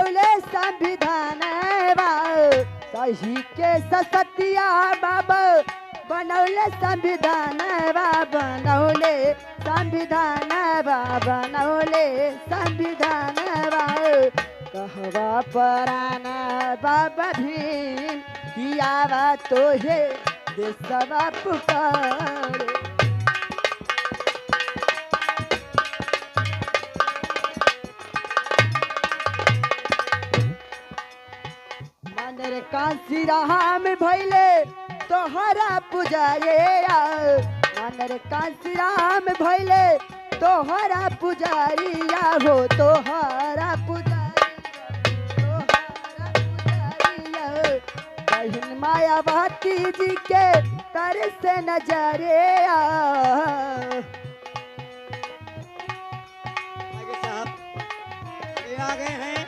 बनौले संविधान सही के ससतिया बाबा बनौले संविधान बनौले संविधान बनौले संविधान कहवा परान बाबा भीम कियावा तो हे देशवा पुकार मनरे कांसी राम भैले तोहरा पुजारे मनरे कांसी राम भैले तोहरा पुजारिया हो तोहरा पुजारिया बहन मायावती जी के तर से नजरे आगे साहब ये आ गए हैं